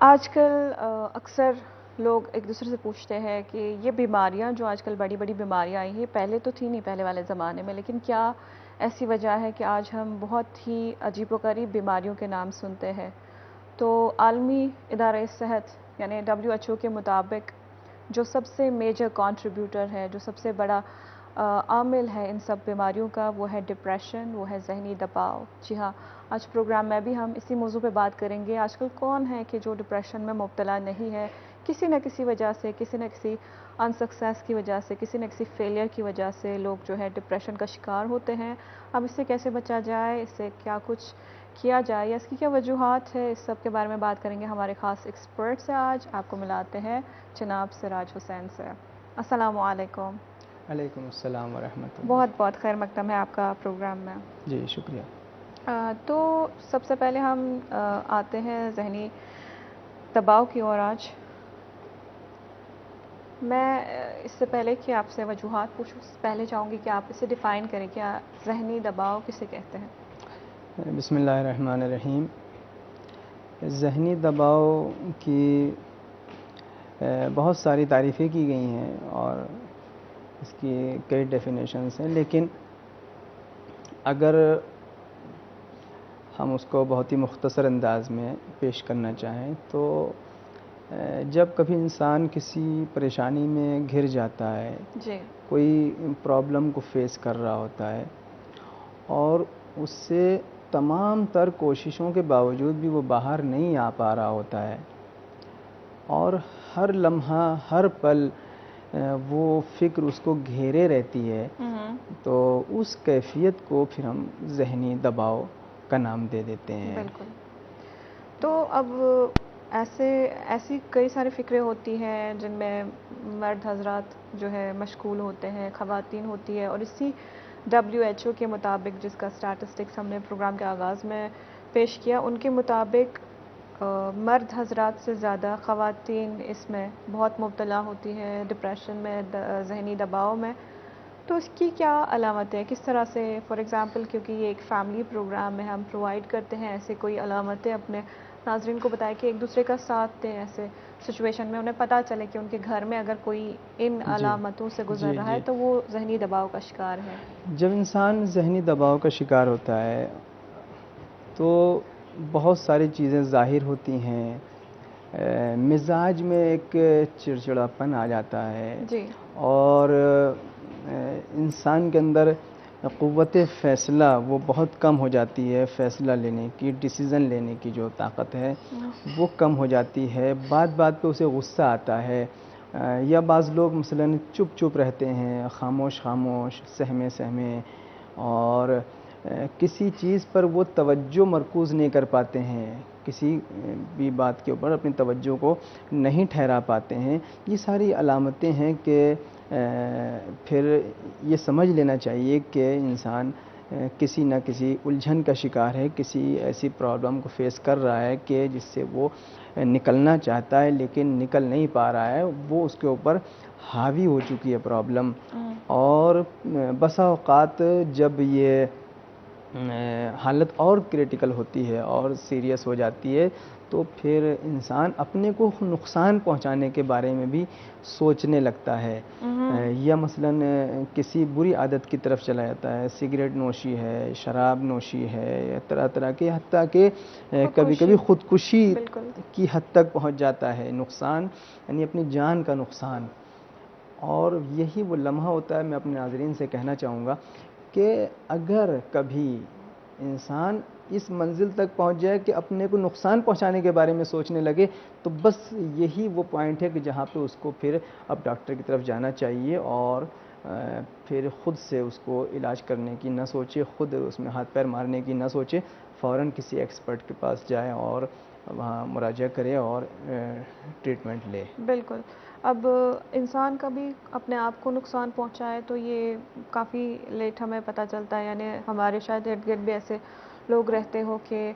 آج کل اکثر لوگ ایک دوسرے سے پوچھتے ہیں کہ یہ بیماریاں جو آج کل بڑی بڑی بیماریاں آئی ہیں پہلے تو تھی نہیں پہلے والے زمانے میں، لیکن کیا ایسی وجہ ہے کہ آج ہم بہت ہی عجیب و غریب بیماریوں کے نام سنتے ہیں؟ تو عالمی ادارہ صحت یعنی WHO کے مطابق جو سب سے میجر کنٹریبیوٹر ہے، جو سب سے بڑا عامل ہے ان سب بیماریوں کا، وہ ہے ڈپریشن، وہ ہے ذہنی دباؤ۔ جی ہاں، آج پروگرام میں بھی ہم اسی موضوع پہ بات کریں گے۔ آج کل کون ہے کہ جو ڈپریشن میں مبتلا نہیں ہے؟ کسی نہ کسی وجہ سے، کسی نہ کسی انسکسیس کی وجہ سے، کسی نہ کسی فیلئر کی وجہ سے لوگ جو ہے ڈپریشن کا شکار ہوتے ہیں۔ اب اس سے کیسے بچا جائے، اس سے کیا کچھ کیا جائے یا اس کی کیا وجوہات ہے، اس سب کے بارے میں بات کریں گے ہمارے خاص ایکسپرٹ سے۔ آج آپ کو ملاتے ہیں جناب سراج حسین سے۔ السلام علیکم۔ علیکم السلام ورحمۃ اللہ۔ بہت بہت خیر مقدم ہے آپ کا پروگرام میں۔ جی شکریہ۔ تو سب سے پہلے ہم آتے ہیں ذہنی دباؤ کی اور آج میں اس سے پہلے کہ آپ سے وجوہات پوچھوں، پہلے چاہوں گی کہ آپ اسے ڈیفائن کریں، کیا ذہنی دباؤ کسے کہتے ہیں؟ بسم اللہ الرحمن الرحیم۔ ذہنی دباؤ کی بہت ساری تعریفیں کی گئی ہیں اور اس کی کئی ڈیفینیشنز ہیں، لیکن اگر ہم اس کو بہت ہی مختصر انداز میں پیش کرنا چاہیں تو جب کبھی انسان کسی پریشانی میں گھر جاتا ہے، جی، کوئی پرابلم کو فیس کر رہا ہوتا ہے اور اس سے تمام تر کوششوں کے باوجود بھی وہ باہر نہیں آ پا رہا ہوتا ہے اور ہر لمحہ ہر پل وہ فکر اس کو گھیرے رہتی ہے، تو اس کیفیت کو پھر ہم ذہنی دباؤ کا نام دے دیتے ہیں۔ بالکل۔ تو اب ایسی کئی ساری فکریں ہوتی ہیں جن میں مرد حضرات جو ہے مشغول ہوتے ہیں، خواتین ہوتی ہے، اور اسی WHO کے مطابق، جس کا اسٹیٹسٹکس ہم نے پروگرام کے آغاز میں پیش کیا، ان کے مطابق مرد حضرات سے زیادہ خواتین اس میں بہت مبتلا ہوتی ہیں، ڈپریشن میں، ذہنی دباؤ میں۔ تو اس کی کیا علامتیں ہیں؟ کس طرح سے، فار ایگزامپل، کیونکہ یہ ایک فیملی پروگرام ہے، ہم پرووائڈ کرتے ہیں ایسے کوئی علامتیں اپنے ناظرین کو بتائیں کہ ایک دوسرے کا ساتھ دیں ایسے سچویشن میں، انہیں پتہ چلے کہ ان کے گھر میں اگر کوئی ان علامتوں سے گزر رہا ہے تو وہ ذہنی دباؤ کا شکار ہے۔ جب انسان ذہنی دباؤ کا شکار ہوتا ہے تو بہت ساری چیزیں ظاہر ہوتی ہیں، مزاج میں ایک چڑچڑاپن آ جاتا ہے جی، اور انسان کے اندر قوت فیصلہ وہ بہت کم ہو جاتی ہے، فیصلہ لینے کی، ڈیسیزن لینے کی جو طاقت ہے وہ کم ہو جاتی ہے، بات بات پہ اسے غصہ آتا ہے، یا بعض لوگ مثلاً چپ چپ رہتے ہیں، خاموش خاموش، سہمے سہمے، اور کسی چیز پر وہ توجہ مرکوز نہیں کر پاتے ہیں، کسی بھی بات کے اوپر اپنی توجہ کو نہیں ٹھہرا پاتے ہیں۔ یہ ساری علامتیں ہیں کہ پھر یہ سمجھ لینا چاہیے کہ انسان کسی نہ کسی الجھن کا شکار ہے، کسی ایسی پرابلم کو فیس کر رہا ہے کہ جس سے وہ نکلنا چاہتا ہے لیکن نکل نہیں پا رہا ہے، وہ اس کے اوپر حاوی ہو چکی ہے پرابلم۔ اور بسا اوقات جب یہ حالت اور کریٹیکل ہوتی ہے اور سیریس ہو جاتی ہے تو پھر انسان اپنے کو نقصان پہنچانے کے بارے میں بھی سوچنے لگتا ہے، یا مثلاً کسی بری عادت کی طرف چلا جاتا ہے، سگریٹ نوشی ہے، شراب نوشی ہے، یا طرح طرح کے، حتیٰ کہ کبھی کبھی خودکشی کی حد تک پہنچ جاتا ہے، نقصان یعنی اپنی جان کا نقصان۔ اور یہی وہ لمحہ ہوتا ہے، میں اپنے ناظرین سے کہنا چاہوں گا کہ اگر کبھی انسان اس منزل تک پہنچ جائے کہ اپنے کو نقصان پہنچانے کے بارے میں سوچنے لگے تو بس یہی وہ پوائنٹ ہے کہ جہاں پہ اس کو پھر اب ڈاکٹر کی طرف جانا چاہیے اور پھر خود سے اس کو علاج کرنے کی نہ سوچے، خود اس میں ہاتھ پیر مارنے کی نہ سوچے، فوراً کسی ایکسپرٹ کے پاس جائے اور وہاں مراجعہ کرے اور ٹریٹمنٹ لے۔ بالکل۔ اب انسان کبھی اپنے آپ کو نقصان پہنچائے تو یہ کافی لیٹ ہمیں پتہ چلتا ہے، یعنی ہمارے شاید ارد گرد بھی ایسے لوگ رہتے ہو کہ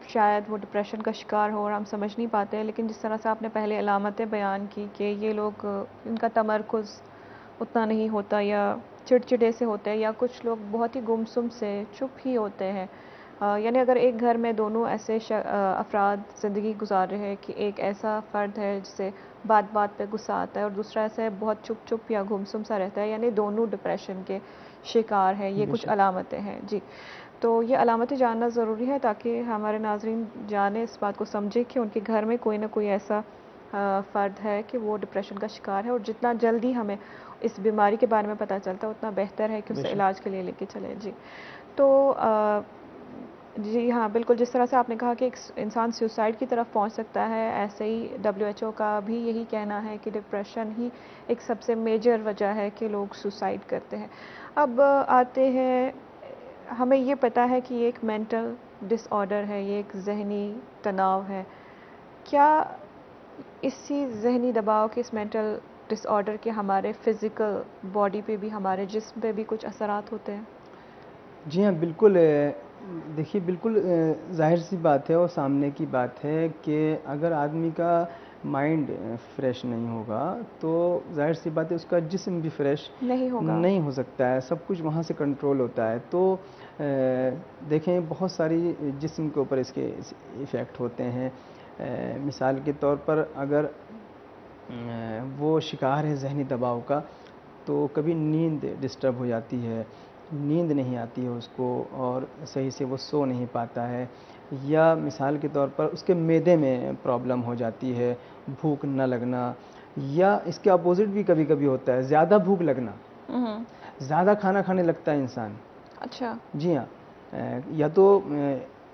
شاید وہ ڈپریشن کا شکار ہو اور ہم سمجھ نہیں پاتے، لیکن جس طرح سے آپ نے پہلے علامتیں بیان کی کہ یہ لوگ، ان کا تمرکز اتنا نہیں ہوتا یا چڑچڑے سے ہوتے ہیں، یا کچھ لوگ بہت ہی گمسم سے چپ ہی ہوتے ہیں، یعنی اگر ایک گھر میں دونوں ایسے افراد زندگی گزار رہے ہیں کہ ایک ایسا فرد ہے جسے بات بات پہ غصہ آتا ہے اور دوسرا ایسا ہے بہت چپ چپ یا گمسم سا رہتا ہے، یعنی دونوں ڈپریشن کے شکار ہیں، یہ کچھ علامتیں ہیں جی. تو یہ علامتیں جاننا ضروری ہے تاکہ ہمارے ناظرین جانیں، اس بات کو سمجھیں کہ ان کے گھر میں کوئی نہ کوئی ایسا فرد ہے کہ وہ ڈپریشن کا شکار ہے، اور جتنا جلدی ہمیں اس بیماری کے بارے میں پتہ چلتا ہے اتنا بہتر ہے کہ اسے علاج کے لیے لے کے چلیں جی. تو جی ہاں بالکل، جس طرح سے آپ نے کہا کہ ایک انسان سیوسائڈ کی طرف پہنچ سکتا ہے، ایسے ہی WHO کا بھی یہی کہنا ہے کہ ڈپریشن ہی ایک سب سے میجر وجہ ہے کہ لوگ سوسائڈ کرتے ہیں. اب آتے ہیں، ہمیں یہ پتہ ہے کہ یہ ایک مینٹل ڈس آرڈر ہے، یہ ایک ذہنی تناؤ ہے. کیا اسی ذہنی دباؤ کے، اس مینٹل ڈس آرڈر کے ہمارے فزیکل باڈی پہ بھی، ہمارے جسم پہ بھی کچھ اثرات ہوتے ہیں؟ جی ہاں بالکل. دیکھیے بالکل ظاہر سی بات ہے اور سامنے کی بات ہے کہ اگر آدمی کا مائنڈ فریش نہیں ہوگا تو ظاہر سی بات ہے اس کا جسم بھی فریش نہیں ہو سکتا ہے، سب کچھ وہاں سے کنٹرول ہوتا ہے. تو دیکھیں بہت ساری جسم کے اوپر اس کے ایفیکٹ ہوتے ہیں. مثال کے طور پر اگر وہ شکار ہے ذہنی دباؤ کا تو کبھی نیند ڈسٹرب ہو جاتی ہے، نیند نہیں آتی ہے اس کو اور صحیح سے وہ سو نہیں پاتا ہے. یا مثال کے طور پر اس کے معدے میں پرابلم ہو جاتی ہے، بھوک نہ لگنا. یا اس کے اپوزٹ بھی کبھی کبھی ہوتا ہے، زیادہ بھوک لگنا، زیادہ کھانا کھانے لگتا ہے انسان. اچھا جی ہاں، یا تو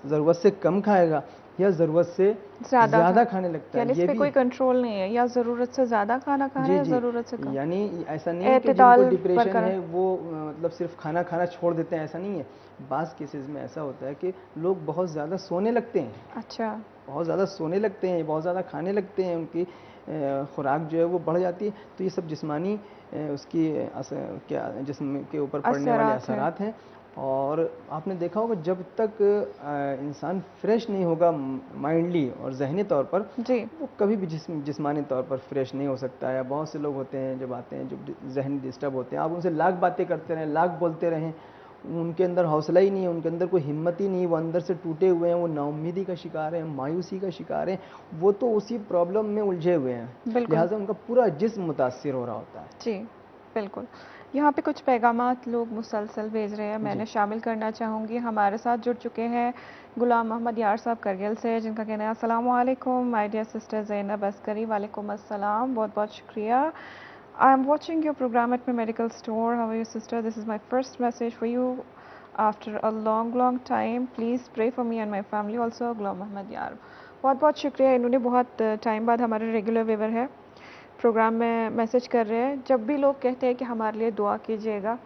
ضرورت سے کم کھائے گا یا ضرورت سے زیادہ کھانے لگتا ہے. یعنی اس پہ کوئی کنٹرول نہیں ہے، یا ضرورت سے زیادہ کھانا کھا رہے ہیں یا ضرورت سے کم. یعنی ایسا نہیں ہے کہ جن کو ڈپریشن ہے وہ مطلب صرف کھانا کھانا چھوڑ دیتے ہیں، ایسا نہیں ہے. بعض کیسز میں ایسا ہوتا ہے کہ لوگ بہت زیادہ سونے لگتے ہیں. اچھا، بہت زیادہ سونے لگتے ہیں، بہت زیادہ کھانے لگتے ہیں، ان کی خوراک جو ہے وہ بڑھ جاتی ہے. تو یہ سب جسمانی اس کی جسم کے اوپر پڑنے والے اثرات ہیں. اور آپ نے دیکھا ہوگا جب تک انسان فریش نہیں ہوگا مائنڈلی اور ذہنی طور پر، جی وہ کبھی بھی جسمانی طور پر فریش نہیں ہو سکتا ہے. بہت سے لوگ ہوتے ہیں جب آتے ہیں جو ذہنی ڈسٹرب ہوتے ہیں، آپ ان سے لاکھ باتیں کرتے رہیں، لاکھ بولتے رہیں، ان کے اندر حوصلہ ہی نہیں ہے، ان کے اندر کوئی ہمت ہی نہیں، وہ اندر سے ٹوٹے ہوئے ہیں، وہ نا امیدی کا شکار ہیں، مایوسی کا شکار ہیں، وہ تو اسی پرابلم میں الجھے ہوئے ہیں. لہٰذا ان کا پورا جسم متاثر ہو رہا ہوتا ہے. جی بالکل. یہاں پہ کچھ پیغامات لوگ مسلسل بھیج رہے ہیں، میں نے شامل کرنا چاہوں گی. ہمارے ساتھ جڑ چکے ہیں غلام محمد یار صاحب کرگل سے، جن کا کہنا ہے السلام علیکم مائی ڈیئر سسٹر زینب عسکری. وعلیکم السلام، بہت بہت شکریہ. I am watching your program at my medical store. How are you, sister? This is my first message for you after a long time. Please pray for me and my family also. Ghulam محمد یار، بہت بہت شکریہ. انہوں نے بہت time بعد ہمارے regular viewer ہے، پروگرام میں میسج کر رہے ہیں. جب بھی لوگ کہتے ہیں کہ ہمارے لیے دعا کیجیے گا،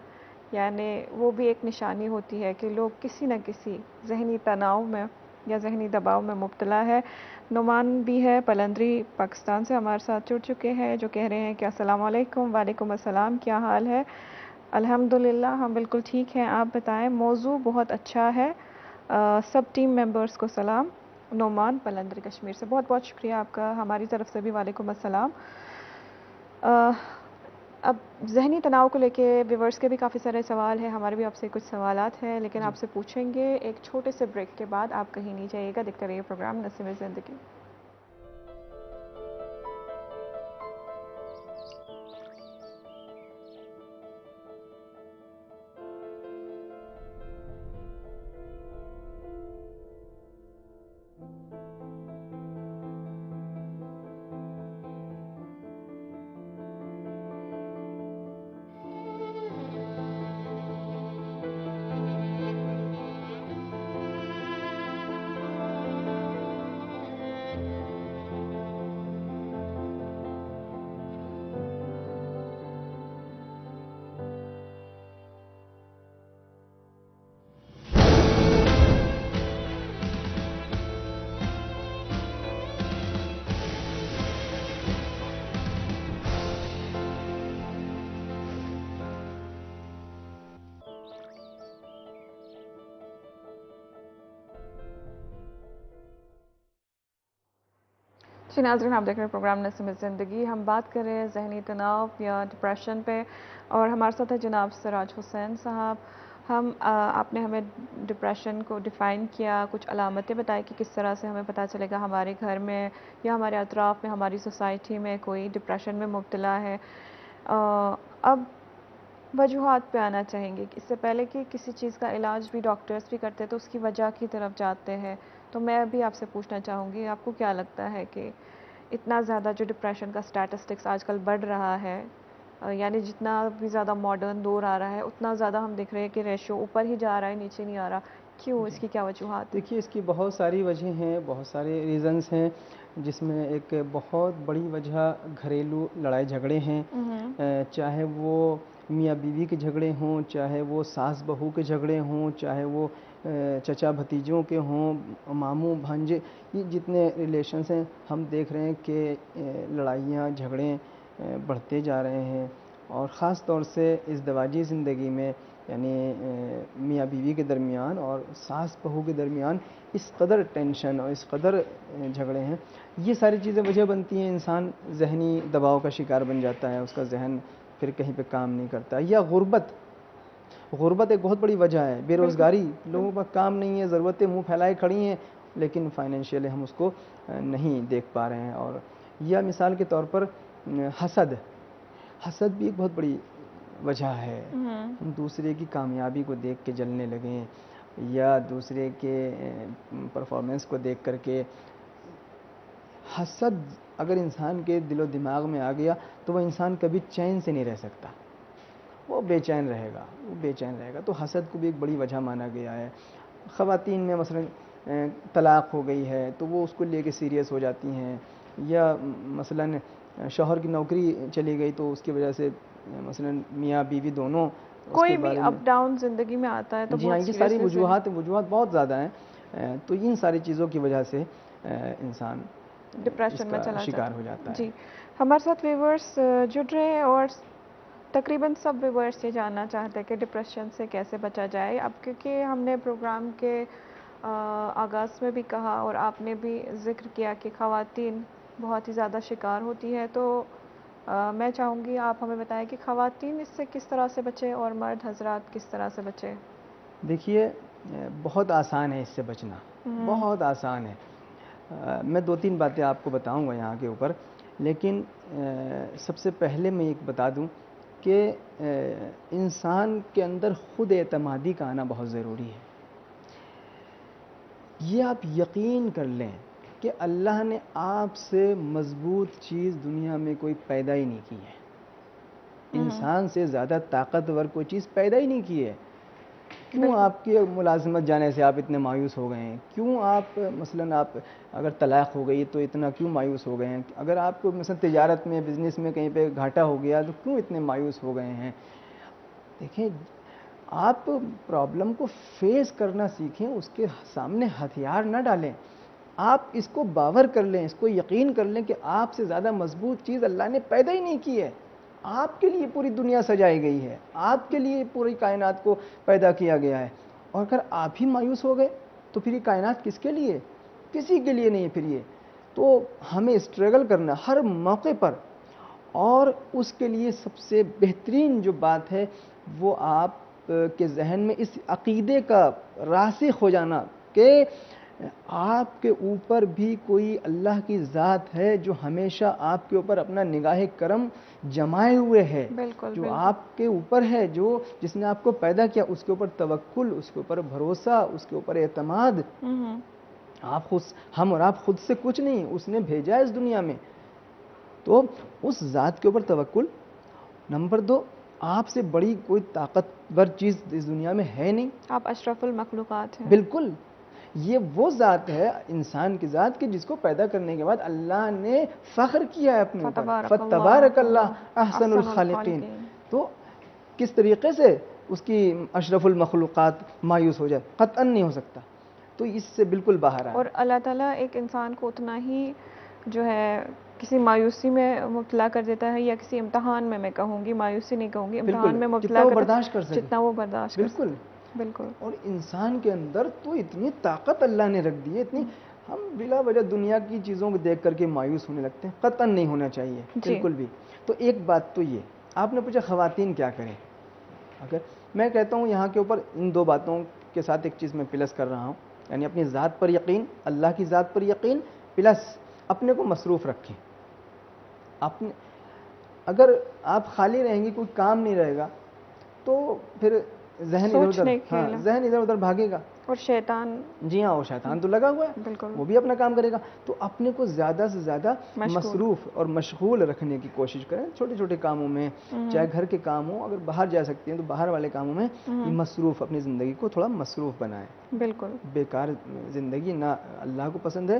یعنی وہ بھی ایک نشانی ہوتی ہے کہ لوگ کسی نہ کسی ذہنی تناؤ میں یا ذہنی دباؤ میں مبتلا ہے. نعمان بھی ہے پلندری پاکستان سے ہمارے ساتھ جڑ چکے ہیں، جو کہہ رہے ہیں کہ السلام علیکم. وعلیکم السلام، کیا حال ہے؟ الحمدللہ ہم بالکل ٹھیک ہیں، آپ بتائیں. موضوع بہت اچھا ہے، سب ٹیم ممبرز کو سلام. نعمان پلندری کشمیر سے، بہت بہت شکریہ آپ کا ہماری طرف سے بھی. وعلیکم السلام. اب ذہنی تناؤ کو لے کے ویورز کے بھی کافی سارے سوال ہیں، ہمارے بھی آپ سے کچھ سوالات ہیں، لیکن آپ سے پوچھیں گے ایک چھوٹے سے بریک کے بعد. آپ کہیں نہیں جائیے گا، دیکھتے رہیے پروگرام نسیم زندگی. جی ناظرین، آپ دیکھ رہے ہیں پروگرام نسیم زندگی. ہم بات کر رہے ہیں ذہنی تناؤ یا ڈپریشن پہ، اور ہمارے ساتھ ہے جناب سراج حسین صاحب. آپ نے ہمیں ڈپریشن کو ڈیفائن کیا، کچھ علامتیں بتائی کہ کس طرح سے ہمیں پتہ چلے گا ہمارے گھر میں یا ہمارے اطراف میں، ہماری سوسائٹی میں کوئی ڈپریشن میں مبتلا ہے۔ اب وجوہات پہ آنا چاہیں گے، اس سے پہلے کہ کسی چیز کا علاج بھی ڈاکٹرز بھی کرتے ہیں تو اس کی وجہ کی طرف جاتے ہیں، تو میں بھی آپ سے پوچھنا چاہوں گی آپ کو کیا لگتا ہے کہ اتنا زیادہ جو ڈپریشن کا اسٹیٹسٹکس آج کل بڑھ رہا ہے، یعنی جتنا بھی زیادہ ماڈرن دور آ رہا ہے اتنا زیادہ ہم دیکھ رہے ہیں کہ ریشو اوپر ہی جا رہا ہے، نیچے نہیں آ رہا، کیوں؟ اس کی کیا وجوہات ہیں؟ دیکھیے اس کی بہت ساری وجہیں ہیں، بہت سارے ریزنز ہیں، جس میں ایک بہت بڑی وجہ گھریلو لڑائی جھگڑے ہیں، چاہے وہ میاں بیوی کے جھگڑے ہوں، چاہے وہ ساس بہو کے جھگڑے ہوں، چاہے وہ چچا بھتیجوں کے ہوں، ماموں بھانجے، یہ جتنے ریلیشنز ہیں ہم دیکھ رہے ہیں کہ لڑائیاں جھگڑے بڑھتے جا رہے ہیں، اور خاص طور سے ازدواجی زندگی میں یعنی میاں بیوی کے درمیان اور ساس بہو کے درمیان اس قدر ٹینشن اور اس قدر جھگڑے ہیں، یہ ساری چیزیں وجہ بنتی ہیں، انسان ذہنی دباؤ کا شکار بن جاتا ہے، اس کا ذہن پھر کہیں پہ کام نہیں کرتا، یا غربت ایک بہت بڑی وجہ ہے، بے روزگاری، لوگوں کا کام نہیں ہے، ضرورتیں منہ پھیلائے کھڑی ہیں لیکن فائنینشیلی ہم اس کو نہیں دیکھ پا رہے ہیں، اور یا مثال کے طور پر حسد بھی ایک بہت بڑی وجہ ہے، ہم دوسرے کی کامیابی کو دیکھ کے جلنے لگیں یا دوسرے کے پرفارمنس کو دیکھ کر کے حسد اگر انسان کے دل و دماغ میں آ گیا تو وہ انسان کبھی چین سے نہیں رہ سکتا، وہ بے چین رہے گا، تو حسد کو بھی ایک بڑی وجہ مانا گیا ہے۔ خواتین میں مثلا طلاق ہو گئی ہے تو وہ اس کو لے کے سیریس ہو جاتی ہیں، یا مثلا شوہر کی نوکری چلی گئی تو اس کی وجہ سے مثلا میاں بیوی دونوں اس کے کوئی بھی بارے اپ میں، ڈاؤن زندگی میں آتا ہے تو جی ہاں، بہت یہ ساری سیریسنس وجوہات بہت زیادہ ہیں، تو ان ساری چیزوں کی وجہ سے انسان اس ڈپریشن میں کا چلا شکار جاتا ہو جاتا ہے۔ ہے۔ جی، ہمارے ساتھ ویورز جڑ رہے ہیں اور تقریباً سب ویورز یہ جاننا چاہتے ہیں کہ ڈپریشن سے کیسے بچا جائے۔ اب کیونکہ ہم نے پروگرام کے آغاز میں بھی کہا اور آپ نے بھی ذکر کیا کہ خواتین بہت ہی زیادہ شکار ہوتی ہے، تو میں چاہوں گی آپ ہمیں بتائیں کہ خواتین اس سے کس طرح سے بچے اور مرد حضرات کس طرح سے بچے؟ دیکھیے بہت آسان ہے اس سے بچنا، بہت آسان ہے، میں 2-3 باتیں آپ کو بتاؤں گا یہاں کے اوپر، لیکن سب سے پہلے میں ایک بتا دوں کہ انسان کے اندر خود اعتمادی کا آنا بہت ضروری ہے۔ یہ آپ یقین کر لیں کہ اللہ نے آپ سے مضبوط چیز دنیا میں کوئی پیدا ہی نہیں کی ہے، انسان سے زیادہ طاقتور کوئی چیز پیدا ہی نہیں کی ہے۔ کیوں آپ کے ملازمت جانے سے آپ اتنے مایوس ہو گئے ہیں؟ کیوں آپ مثلاً آپ اگر طلاق ہو گئی تو اتنا کیوں مایوس ہو گئے ہیں؟ اگر آپ کو مثلا تجارت میں بزنس میں کہیں پہ گھاٹا ہو گیا تو کیوں اتنے مایوس ہو گئے ہیں؟ دیکھیں، آپ پرابلم کو فیس کرنا سیکھیں، اس کے سامنے ہتھیار نہ ڈالیں، آپ اس کو باور کر لیں، اس کو یقین کر لیں کہ آپ سے زیادہ مضبوط چیز اللہ نے پیدا ہی نہیں کی ہے۔ آپ کے لیے پوری دنیا سجائی گئی ہے، آپ کے لیے پوری کائنات کو پیدا کیا گیا ہے، اور اگر آپ ہی مایوس ہو گئے تو پھر یہ کائنات کس کے لیے؟ کسی کے لیے نہیں۔ پھر یہ تو ہمیں اسٹرگل کرنا ہر موقع پر، اور اس کے لیے سب سے بہترین جو بات ہے وہ آپ کے ذہن میں اس عقیدے کا راسخ ہو جانا کہ آپ کے اوپر بھی کوئی اللہ کی ذات ہے جو ہمیشہ آپ کے اوپر اپنا نگاہ کرم جمائے ہوئے ہے، بالکل جو بالکل۔ آپ کے اوپر ہے، جس نے آپ کو پیدا کیا، اس کے اوپر توکل، اس کے اوپر بھروسہ، اس کے اوپر اعتماد۔ ہم اور آپ خود سے کچھ نہیں، اس نے بھیجا ہے اس دنیا میں، تو اس ذات کے اوپر توکل۔ نمبر 2، آپ سے بڑی کوئی طاقتور چیز اس دنیا میں ہے نہیں، آپ اشرف المخلوقات ہیں۔ بالکل۔ یہ وہ ذات ہے، انسان کی ذات، کہ جس کو پیدا کرنے کے بعد اللہ نے فخر کیا ہے اپنے اوپر، فتبارک اللہ احسن الخالقین۔ تو کس طریقے سے اس کی اشرف المخلوقات مایوس ہو جائے؟ قطعاً نہیں ہو سکتا، تو اس سے بالکل باہر آئے۔ اور اللہ تعالیٰ ایک انسان کو اتنا ہی جو ہے کسی مایوسی میں مبتلا کر دیتا ہے، یا کسی امتحان میں کہوں گی، مایوسی نہیں کہوں گی، امتحان میں مبتلا جتنا وہ کر برداشت کر سکے، جتنا وہ برداشت کر بالکل۔ سکے۔ بالکل۔ اور انسان کے اندر تو اتنی طاقت اللہ نے رکھ دی ہے، اتنی، ہم بلا وجہ دنیا کی چیزوں کو دیکھ کر کے مایوس ہونے لگتے ہیں، قطعاً نہیں ہونا چاہیے، بالکل بھی۔ تو ایک بات تو یہ، آپ نے پوچھا خواتین کیا کریں؟ اگر میں کہتا ہوں یہاں کے اوپر ان دو باتوں کے ساتھ ایک چیز میں پلس کر رہا ہوں، یعنی اپنی ذات پر یقین، اللہ کی ذات پر یقین، پلس اپنے کو مصروف رکھیں. اپنے اگر آپ خالی رہیں گے، کوئی کام نہیں رہے گا، تو پھر ذہن ادھر ادھر، سوچنے کے ہاں ذہن ادھر ادھر بھاگے گا. اور شیطان، جی ہاں، وہ شیطان تو لگا ہوا ہے، بالکل وہ بھی اپنا کام کرے گا. تو اپنے کو زیادہ سے زیادہ مصروف اور مشغول رکھنے کی کوشش کریں، چھوٹے چھوٹے کاموں میں، چاہے گھر کے کام ہوں، اگر باہر جا سکتے ہیں تو باہر والے کاموں میں مصروف، اپنی زندگی کو تھوڑا مصروف بنائیں. بالکل بیکار زندگی نہ اللہ کو پسند ہے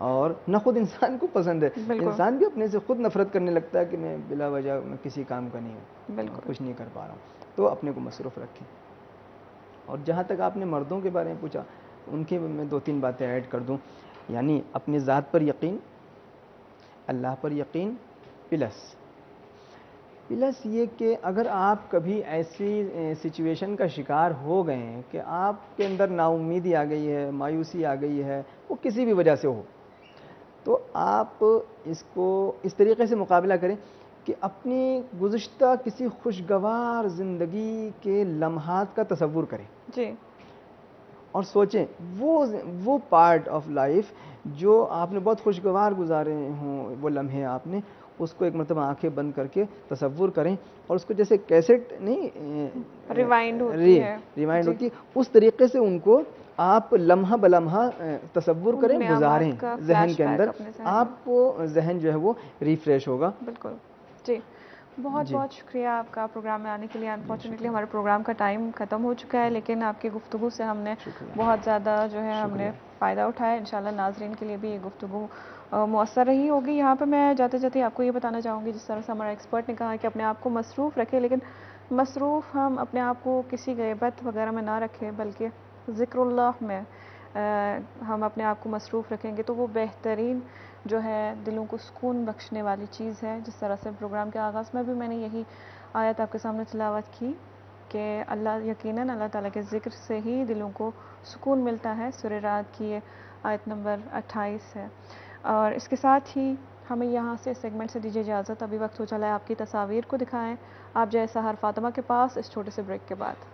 اور نہ خود انسان کو پسند ہے. بالکل انسان بھی اپنے سے خود نفرت کرنے لگتا ہے کہ میں بلا وجہ میں کسی کام کا نہیں ہوں، بالکل کچھ نہیں کر پا رہا ہوں. تو اپنے کو مصروف رکھیں. اور جہاں تک آپ نے مردوں کے بارے میں پوچھا، ان کے میں 2-3 باتیں ایڈ کر دوں. یعنی اپنی ذات پر یقین، اللہ پر یقین، پلس یہ کہ اگر آپ کبھی ایسی سچویشن کا شکار ہو گئے ہیں کہ آپ کے اندر نا امیدی آ گئی ہے، مایوسی آ گئی ہے، وہ کسی بھی وجہ سے ہو، تو آپ اس کو اس طریقے سے مقابلہ کریں کہ اپنی گزشتہ کسی خوشگوار زندگی کے لمحات کا تصور کریں جی، اور سوچیں وہ پارٹ آف لائف جو آپ نے بہت خوشگوار گزارے ہوں، وہ لمحے آپ نے اس کو ایک مرتبہ آنکھیں بند کر کے تصور کریں، اور اس کو جیسے کیسٹ نہیں ریوائنڈ ہوتی ہے، ریوائنڈ جی، ہوتی ہے، اس طریقے سے ان کو آپ لمحہ بلمحہ تصور ان کریں، گزاریں نعمات کا ذہن فلیش کے بیک اندر. اپنے ذہن میں. آپ کو ذہن جو ہے وہ ریفریش ہوگا. بالکل جی، بہت جی بہت شکریہ آپ کا پروگرام میں آنے کے لیے. جی، انفارچونیٹلی شکریہ ہمارے پروگرام کا ٹائم ختم ہو چکا ہے، لیکن آپ کی گفتگو سے ہم نے شکریہ بہت زیادہ جو ہے ہم نے شکریہ. فائدہ اٹھایا. انشاءاللہ ناظرین کے لیے بھی یہ گفتگو مؤثر رہی ہوگی. یہاں پہ میں جاتے جاتے آپ کو یہ بتانا چاہوں گی، جس طرح سے ہمارا ایکسپرٹ نے کہا کہ اپنے آپ کو مصروف رکھے، لیکن مصروف ہم اپنے آپ کو کسی غیبت وغیرہ میں نہ رکھیں، بلکہ ذکر اللہ میں ہم اپنے آپ کو مصروف رکھیں گے تو وہ بہترین جو ہے دلوں کو سکون بخشنے والی چیز ہے. جس طرح سے پروگرام کے آغاز میں بھی میں نے یہی آیت آپ کے سامنے تلاوت کی کہ یقیناً اللہ تعالیٰ کے ذکر سے ہی دلوں کو سکون ملتا ہے. سورہ رعد کی یہ آیت نمبر 28 ہے. اور اس کے ساتھ ہی ہمیں یہاں سے اس سیگمنٹ سے دیجیے اجازت. ابھی وقت ہو چلا ہے آپ کی تصاویر کو دکھائیں. آپ جائیں سحر فاطمہ کے پاس اس چھوٹے سے بریک کے بعد.